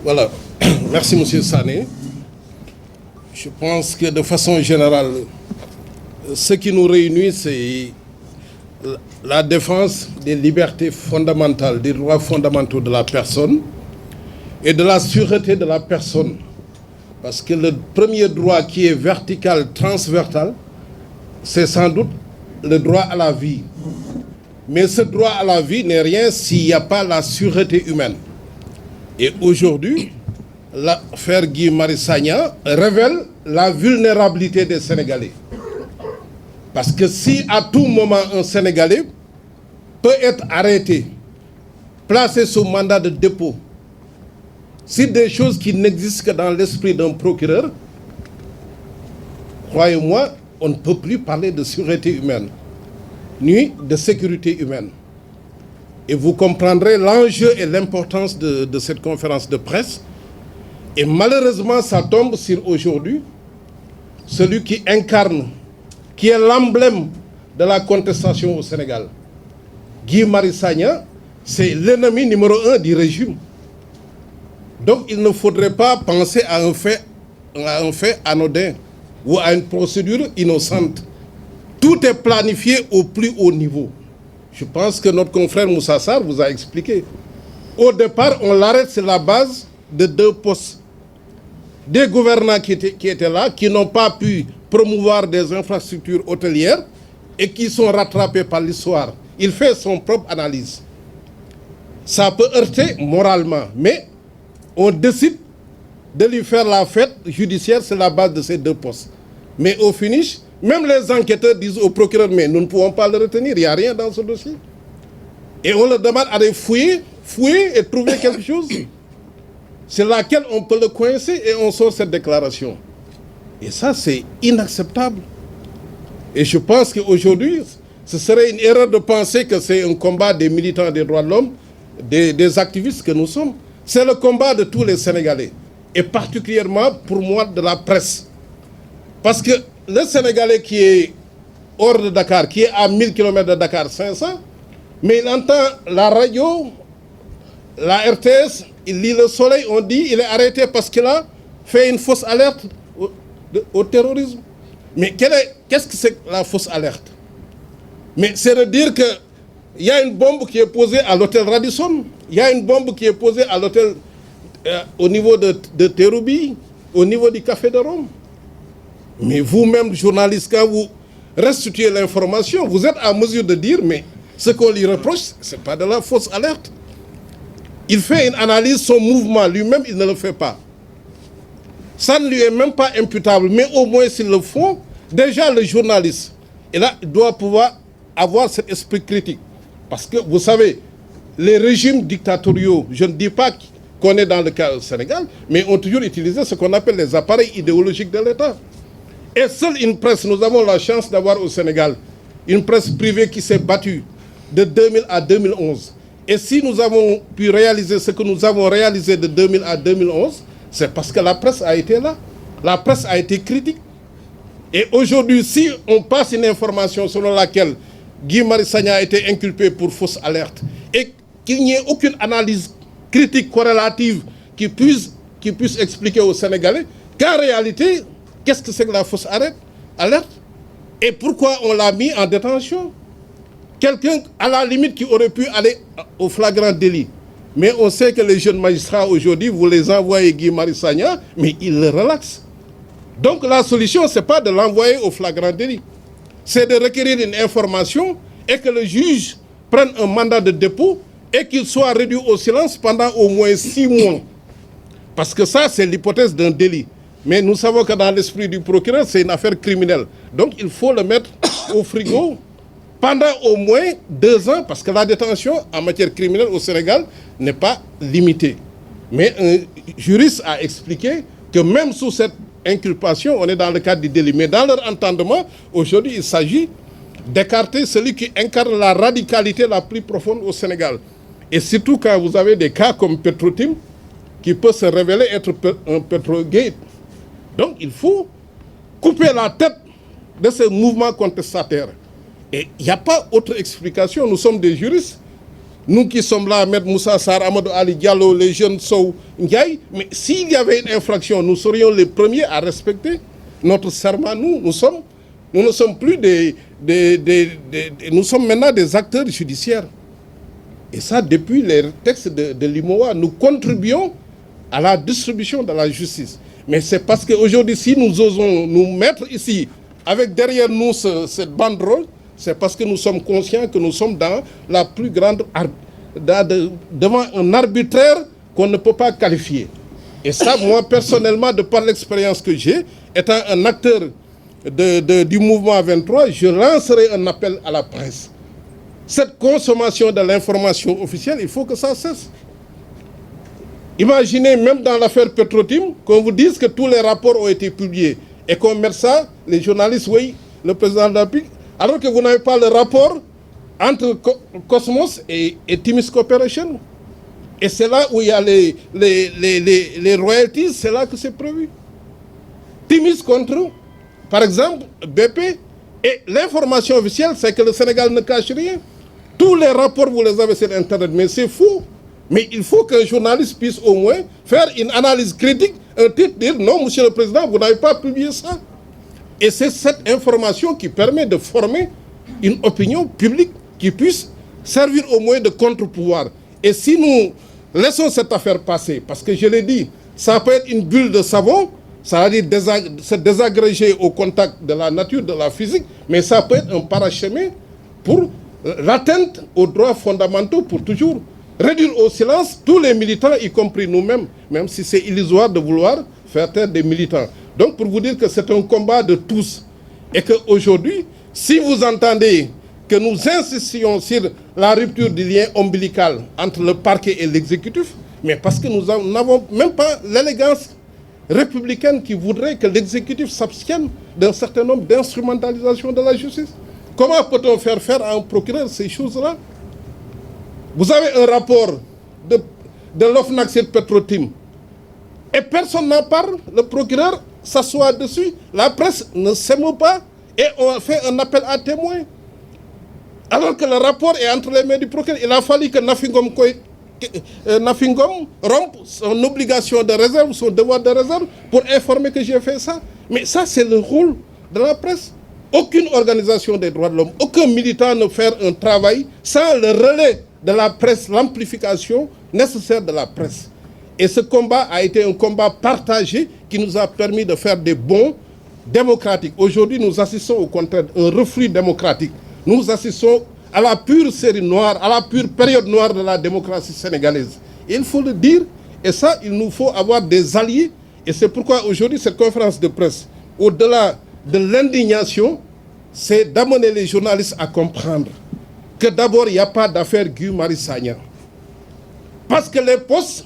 Voilà. Merci, M. Sané. Je pense que de façon générale, ce qui nous réunit, c'est la défense des libertés fondamentales, des droits fondamentaux de la personne et de la sûreté de la personne. Parce que le premier droit qui est vertical, transversal, c'est sans doute le droit à la vie. Mais ce droit à la vie n'est rien s'il n'y a pas la sûreté humaine. Et aujourd'hui, l'affaire Guy Marius Sagna révèle la vulnérabilité des Sénégalais. Parce que si à tout moment un Sénégalais peut être arrêté, placé sous mandat de dépôt, si des choses qui n'existent que dans l'esprit d'un procureur, croyez-moi, on ne peut plus parler de sûreté humaine, ni de sécurité humaine. Et vous comprendrez l'enjeu et l'importance de cette conférence de presse. Et malheureusement, ça tombe sur aujourd'hui celui qui incarne, qui est l'emblème de la contestation au Sénégal. Guy Marius Sagna, c'est l'ennemi numéro 1 du régime. Donc il ne faudrait pas penser à un fait anodin ou à une procédure innocente. Tout est planifié au plus haut niveau. Je pense que notre confrère Moussa Sarr vous a expliqué. Au départ, on l'arrête sur la base de 2 postes. Des gouvernants qui étaient là, qui n'ont pas pu promouvoir des infrastructures hôtelières et qui sont rattrapés par l'histoire. Il fait son propre analyse. Ça peut heurter moralement, mais on décide de lui faire la fête judiciaire sur la base de ces 2 postes. Mais au finish, même les enquêteurs disent au procureur, mais nous ne pouvons pas le retenir, il n'y a rien dans ce dossier. Et on leur demande à fouiller et trouver quelque chose. C'est laquelle on peut le coincer et on sort cette déclaration. Et ça, c'est inacceptable. Et je pense qu'aujourd'hui, ce serait une erreur de penser que c'est un combat des militants des droits de l'homme, des activistes que nous sommes. C'est le combat de tous les Sénégalais. Et particulièrement, pour moi, de la presse. Parce que le Sénégalais qui est hors de Dakar, qui est à 1000 km de Dakar, 500, mais il entend la radio, la RTS, il lit Le Soleil, on dit il est arrêté parce qu'il a fait une fausse alerte au terrorisme. Mais qu'est-ce que c'est la fausse alerte? Mais c'est de dire qu'il y a une bombe qui est posée à l'hôtel Radisson, il y a une bombe qui est posée à l'hôtel au niveau de Terroubi, au niveau du Café de Rome. Mais vous-même, journaliste, quand vous restituez l'information, vous êtes en mesure de dire, mais ce qu'on lui reproche, ce n'est pas de la fausse alerte. Il fait une analyse, son mouvement, lui-même, il ne le fait pas. Ça ne lui est même pas imputable, mais au moins s'ils le font, déjà le journaliste, et là, il doit pouvoir avoir cet esprit critique. Parce que, vous savez, les régimes dictatoriaux, je ne dis pas qu'on est dans le cas au Sénégal, mais ont toujours utilisé ce qu'on appelle les appareils idéologiques de l'État. Et seule une presse, nous avons la chance d'avoir au Sénégal une presse privée qui s'est battue de 2000 à 2011. Et si nous avons pu réaliser ce que nous avons réalisé de 2000 à 2011, c'est parce que la presse a été là. La presse a été critique. Et aujourd'hui, si on passe une information selon laquelle Guy Marius Sagna a été inculpé pour fausse alerte et qu'il n'y ait aucune analyse critique corrélative qui puisse expliquer aux Sénégalais qu'en réalité, qu'est-ce que c'est que la fausse alerte? Et pourquoi on l'a mis en détention? Quelqu'un, à la limite, qui aurait pu aller au flagrant délit. Mais on sait que les jeunes magistrats, aujourd'hui, vous les envoyez Guy Marius Sagna, mais ils le relaxent. Donc la solution, ce n'est pas de l'envoyer au flagrant délit. C'est de requérir une information et que le juge prenne un mandat de dépôt et qu'il soit réduit au silence pendant au moins 6 mois. Parce que ça, c'est l'hypothèse d'un délit. Mais nous savons que dans l'esprit du procureur, c'est une affaire criminelle. Donc il faut le mettre au frigo pendant au moins 2 ans, parce que la détention en matière criminelle au Sénégal n'est pas limitée. Mais un juriste a expliqué que même sous cette inculpation, on est dans le cadre du délit. Mais dans leur entendement, aujourd'hui, il s'agit d'écarter celui qui incarne la radicalité la plus profonde au Sénégal. Et surtout quand vous avez des cas comme Petrotim, qui peut se révéler être un Petrogate. Donc il faut couper la tête de ce mouvement contestataire. Et il n'y a pas autre explication. Nous sommes des juristes. nous qui sommes là, Ahmed Moussa Sarr, Amadou Ali Diallo, les jeunes Sow Ndiaye, mais s'il y avait une infraction, nous serions les premiers à respecter notre serment. Nous ne sommes plus nous sommes maintenant des acteurs judiciaires. Et ça, depuis les textes de l'IMOA, nous contribuons à la distribution de la justice. Mais c'est parce qu'aujourd'hui, si nous osons nous mettre ici, avec derrière nous cette banderole, c'est parce que nous sommes conscients que nous sommes dans la plus grande... devant un arbitraire qu'on ne peut pas qualifier. Et ça, moi, personnellement, de par l'expérience que j'ai, étant un acteur du mouvement 23, je lancerai un appel à la presse. Cette consommation de l'information officielle, il faut que ça cesse. Imaginez, même dans l'affaire Petrotim, qu'on vous dise que tous les rapports ont été publiés et qu'on mette ça, les journalistes, oui, le président de la République, alors que vous n'avez pas le rapport entre Cosmos et Timis Corporation. Et c'est là où il y a les royalties, c'est là que c'est prévu. Timis contre, par exemple, BP, et l'information officielle, c'est que le Sénégal ne cache rien. Tous les rapports, vous les avez sur Internet, mais c'est fou. Mais il faut qu'un journaliste puisse au moins faire une analyse critique, un titre, dire non, monsieur le président, vous n'avez pas publié ça. Et c'est cette information qui permet de former une opinion publique qui puisse servir au moins de contre-pouvoir. Et si nous laissons cette affaire passer, parce que je l'ai dit, ça peut être une bulle de savon, ça veut dire se désagréger au contact de la nature, de la physique, mais ça peut être un parachemin pour l'atteinte aux droits fondamentaux pour toujours réduire au silence tous les militants, y compris nous-mêmes, même si c'est illusoire de vouloir faire taire des militants. Donc pour vous dire que c'est un combat de tous et qu'aujourd'hui, si vous entendez que nous insistions sur la rupture du lien ombilical entre le parquet et l'exécutif, mais parce que nous n'avons même pas l'élégance républicaine qui voudrait que l'exécutif s'abstienne d'un certain nombre d'instrumentalisations de la justice. Comment peut-on faire à un procureur ces choses-là? Vous avez un rapport de l'OFNAC sur Petrotim et personne n'en parle, le procureur s'assoit dessus, la presse ne s'émeut pas et on fait un appel à témoins. Alors que le rapport est entre les mains du procureur, il a fallu que Nafingom rompe son obligation de réserve, son devoir de réserve pour informer que j'ai fait ça. Mais ça, c'est le rôle de la presse. Aucune organisation des droits de l'homme, aucun militant ne fait un travail sans le relais de la presse, l'amplification nécessaire de la presse. Et ce combat a été un combat partagé qui nous a permis de faire des bons démocratiques. Aujourd'hui, nous assistons au contraire à un reflux démocratique. Nous assistons à la pure série noire, à la pure période noire de la démocratie sénégalaise. Et il faut le dire, et ça, il nous faut avoir des alliés. Et c'est pourquoi aujourd'hui, cette conférence de presse, au-delà de l'indignation, c'est d'amener les journalistes à comprendre que d'abord, il n'y a pas d'affaire Guy Marius Sagna. Parce que les postes,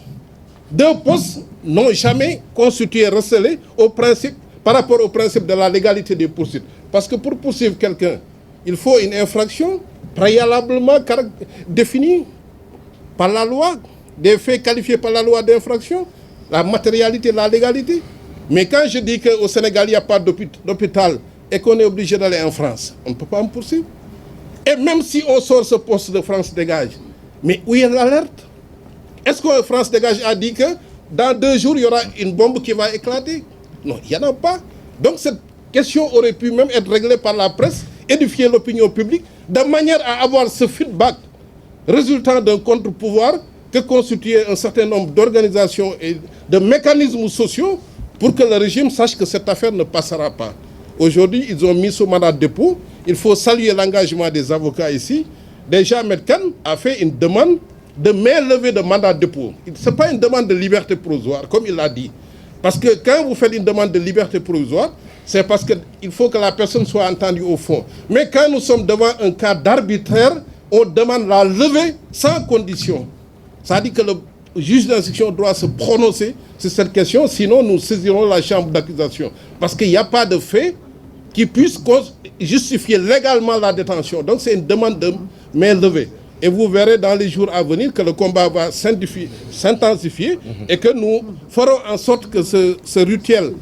deux postes, n'ont jamais constitué recélé par rapport au principe de la légalité des poursuites. Parce que pour poursuivre quelqu'un, il faut une infraction préalablement définie par la loi, des faits qualifiés par la loi d'infraction, la matérialité, la légalité. Mais quand je dis qu'au Sénégal, il n'y a pas d'hôpital et qu'on est obligé d'aller en France, on ne peut pas me poursuivre. Et même si on sort ce poste de France Dégage, mais où est l'alerte? Est-ce que France Dégage a dit que dans 2 jours, il y aura une bombe qui va éclater? Non, il n'y en a pas. Donc cette question aurait pu même être réglée par la presse, édifier l'opinion publique, de manière à avoir ce feedback résultant d'un contre-pouvoir que constituait un certain nombre d'organisations et de mécanismes sociaux pour que le régime sache que cette affaire ne passera pas. Aujourd'hui, ils ont mis ce mandat de dépôt. Il faut saluer l'engagement des avocats ici. Déjà, Medkan a fait une demande de main-levée de mandat de dépôt. Ce n'est pas une demande de liberté provisoire, comme il l'a dit. Parce que quand vous faites une demande de liberté provisoire, c'est parce qu'il faut que la personne soit entendue au fond. Mais quand nous sommes devant un cas d'arbitraire, on demande la levée sans condition. Ça dit que le juge d'instruction doit se prononcer sur cette question, sinon nous saisirons la chambre d'accusation. Parce qu'il n'y a pas de fait qui puisse justifier légalement la détention. Donc c'est une demande de main levée. Et vous verrez dans les jours à venir que le combat va s'intensifier et que nous ferons en sorte que ce rituel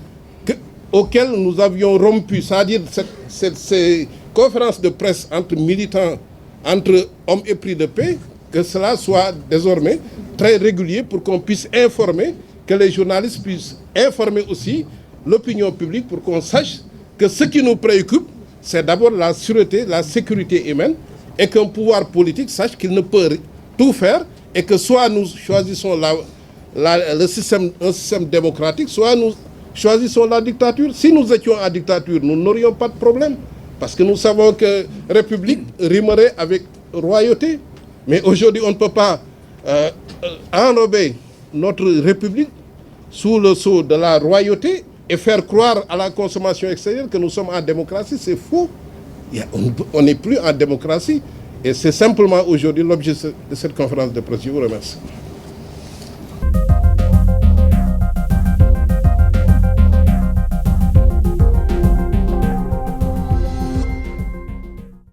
auquel nous avions rompu, c'est-à-dire ces conférences de presse entre militants, entre hommes épris de paix, que cela soit désormais très régulier pour qu'on puisse informer, que les journalistes puissent informer aussi l'opinion publique pour qu'on sache que ce qui nous préoccupe, c'est d'abord la sûreté, la sécurité humaine, et qu'un pouvoir politique sache qu'il ne peut tout faire, et que soit nous choisissons un système démocratique, soit nous choisissons la dictature. Si nous étions en dictature, nous n'aurions pas de problème, parce que nous savons que république rimerait avec royauté. Mais aujourd'hui, on ne peut pas enrober notre république sous le sceau de la royauté et faire croire à la consommation extérieure que nous sommes en démocratie. C'est faux. On n'est plus en démocratie. Et c'est simplement aujourd'hui l'objet de cette conférence de presse. Je vous remercie.